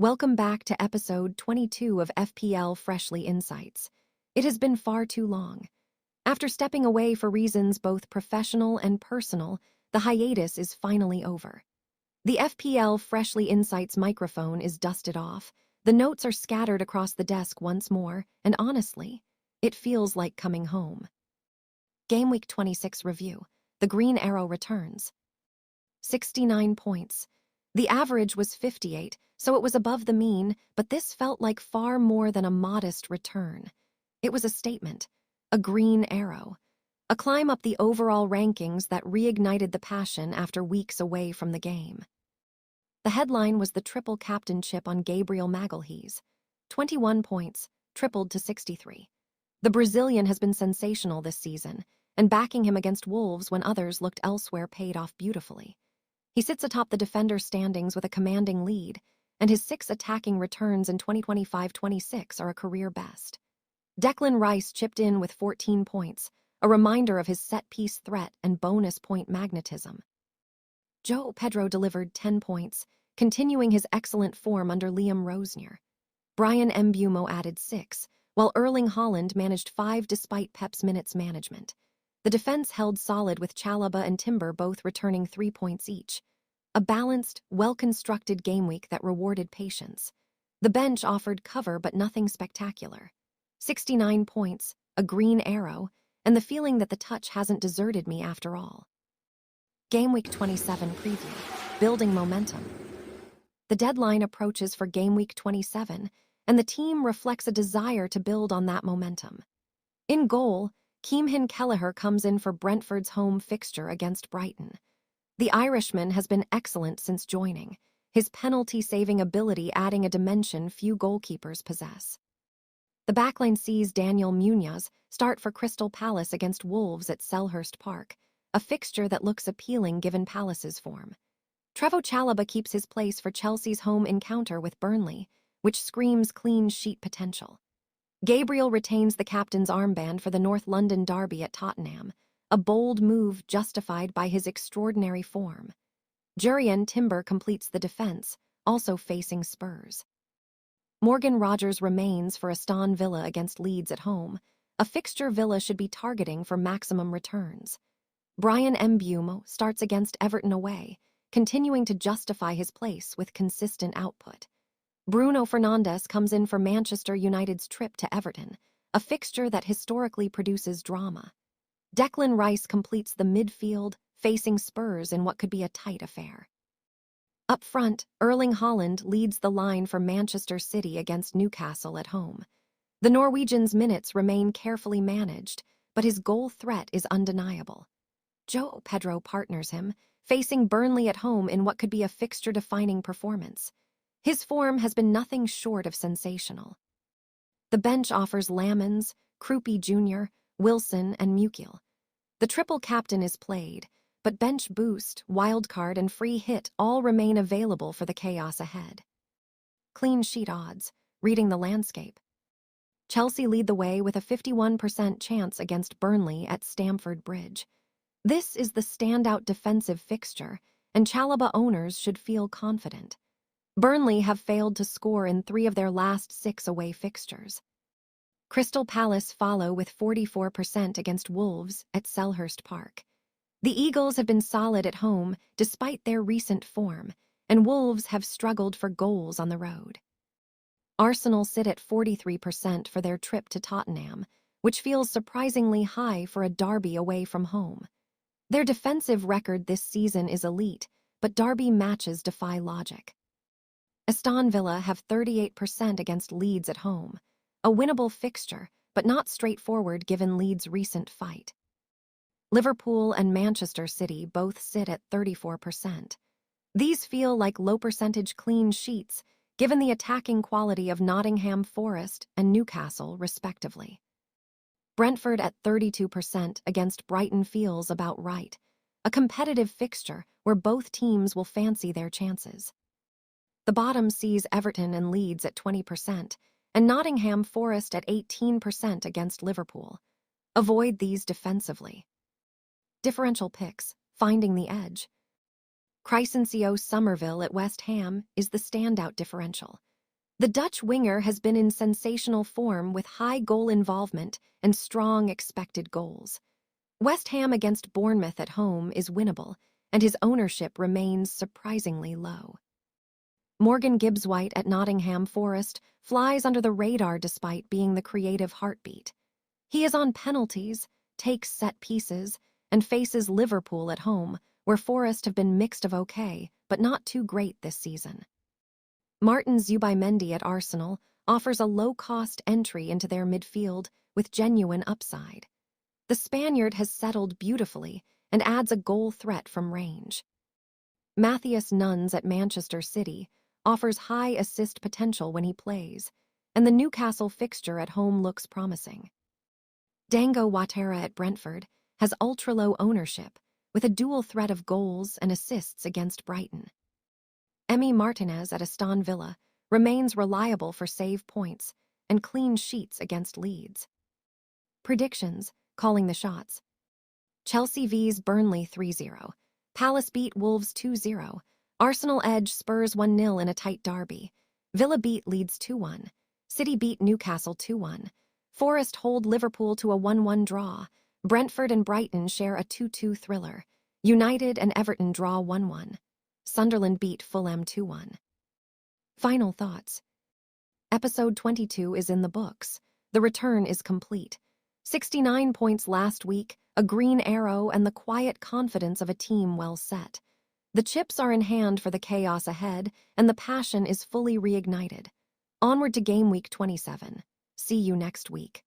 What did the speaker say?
Welcome back to episode 22 of FPLFreshly Insights. It has been far too long. After stepping away for reasons both professional and personal, the hiatus is finally over. The FPLFreshly Insights microphone is dusted off, the notes are scattered across the desk once more, and honestly, it feels like coming home. Gameweek 26 review. The green arrow returns. 69 points. The average was 58, so it was above the mean, but this felt like far more than a modest return. It was a statement, a green arrow, a climb up the overall rankings that reignited the passion after weeks away from the game. The headline was the triple captainship on Gabriel Magalhães. 21 points, tripled to 63. The Brazilian has been sensational this season, and backing him against Wolves when others looked elsewhere paid off beautifully. He sits atop the defender standings with a commanding lead, and his 6 attacking returns in 2025-26 are a career best. Declan Rice chipped in with 14 points, a reminder of his set-piece threat and bonus point magnetism. João Pedro delivered 10 points, continuing his excellent form under Liam Rosenior. Bryan Mbeumo added 6, while Erling Haaland managed 5 despite Pep's minutes management. The defense held solid with Chalobah and Timber both returning 3 points each. A balanced, well-constructed game week that rewarded patience. The bench offered cover but nothing spectacular. 69 points, a green arrow, and the feeling that the touch hasn't deserted me after all. Game Week 27 preview, building momentum. The deadline approaches for Game Week 27, and the team reflects a desire to build on that momentum. In goal, Keemhin Kelleher comes in for Brentford's home fixture against Brighton. The Irishman has been excellent since joining, his penalty-saving ability adding a dimension few goalkeepers possess. The backline sees Daniel Munoz start for Crystal Palace against Wolves at Selhurst Park, a fixture that looks appealing given Palace's form. Trevoh Chalobah keeps his place for Chelsea's home encounter with Burnley, which screams clean sheet potential. Gabriel retains the captain's armband for the North London derby at Tottenham, a bold move justified by his extraordinary form. Jurrien Timber completes the defense, also facing Spurs. Morgan Rogers remains for Aston Villa against Leeds at home, a fixture Villa should be targeting for maximum returns. Bryan Mbeumo starts against Everton away, continuing to justify his place with consistent output. Bruno Fernandes comes in for Manchester United's trip to Everton, a fixture that historically produces drama. Declan Rice completes the midfield, facing Spurs in what could be a tight affair. Up front, Erling Haaland leads the line for Manchester City against Newcastle at home. The Norwegian's minutes remain carefully managed, but his goal threat is undeniable. João Pedro partners him, facing Burnley at home in what could be a fixture-defining performance. His form has been nothing short of sensational. The bench offers Lamens, Krupi Jr., Wilson, and Mukiel. The triple captain is played, but bench boost, wildcard, and free hit all remain available for the chaos ahead. Clean sheet odds, reading the landscape. Chelsea lead the way with a 51% chance against Burnley at Stamford Bridge. This is the standout defensive fixture, and Chalobah owners should feel confident. Burnley have failed to score in 3 of their last 6 away fixtures. Crystal Palace follow with 44% against Wolves at Selhurst Park. The Eagles have been solid at home despite their recent form, and Wolves have struggled for goals on the road. Arsenal sit at 43% for their trip to Tottenham, which feels surprisingly high for a derby away from home. Their defensive record this season is elite, but derby matches defy logic. Aston Villa have 38% against Leeds at home, a winnable fixture, but not straightforward given Leeds' recent fight. Liverpool and Manchester City both sit at 34%. These feel like low-percentage clean sheets, given the attacking quality of Nottingham Forest and Newcastle, respectively. Brentford at 32% against Brighton feels about right, a competitive fixture where both teams will fancy their chances. The bottom sees Everton and Leeds at 20%, and Nottingham Forest at 18% against Liverpool. Avoid these defensively. Differential picks, finding the edge. Crysencio Somerville at West Ham is the standout differential. The Dutch winger has been in sensational form with high goal involvement and strong expected goals. West Ham against Bournemouth at home is winnable, and his ownership remains surprisingly low. Morgan Gibbs-White at Nottingham Forest flies under the radar despite being the creative heartbeat. He is on penalties, takes set pieces, and faces Liverpool at home, where Forest have been mixed of okay, but not too great this season. Martin Zubimendi at Arsenal offers a low-cost entry into their midfield with genuine upside. The Spaniard has settled beautifully and adds a goal threat from range. Matthias Nunes at Manchester City offers high assist potential when he plays, and the Newcastle fixture at home looks promising. Dango Ouattara at Brentford has ultra-low ownership, with a dual threat of goals and assists against Brighton. Emi Martinez at Aston Villa remains reliable for save points and clean sheets against Leeds. Predictions, calling the shots. Chelsea vs Burnley 3-0. Palace beat Wolves 2-0. Arsenal edge Spurs 1-0 in a tight derby. Villa beat Leeds 2-1. City beat Newcastle 2-1. Forest hold Liverpool to a 1-1 draw. Brentford and Brighton share a 2-2 thriller. United and Everton draw 1-1. Sunderland beat Fulham 2-1. Final thoughts. Episode 22 is in the books. The return is complete. 69 points last week, a green arrow, and the quiet confidence of a team well set. The chips are in hand for the chaos ahead, and the passion is fully reignited. Onward to Gameweek 27. See you next week.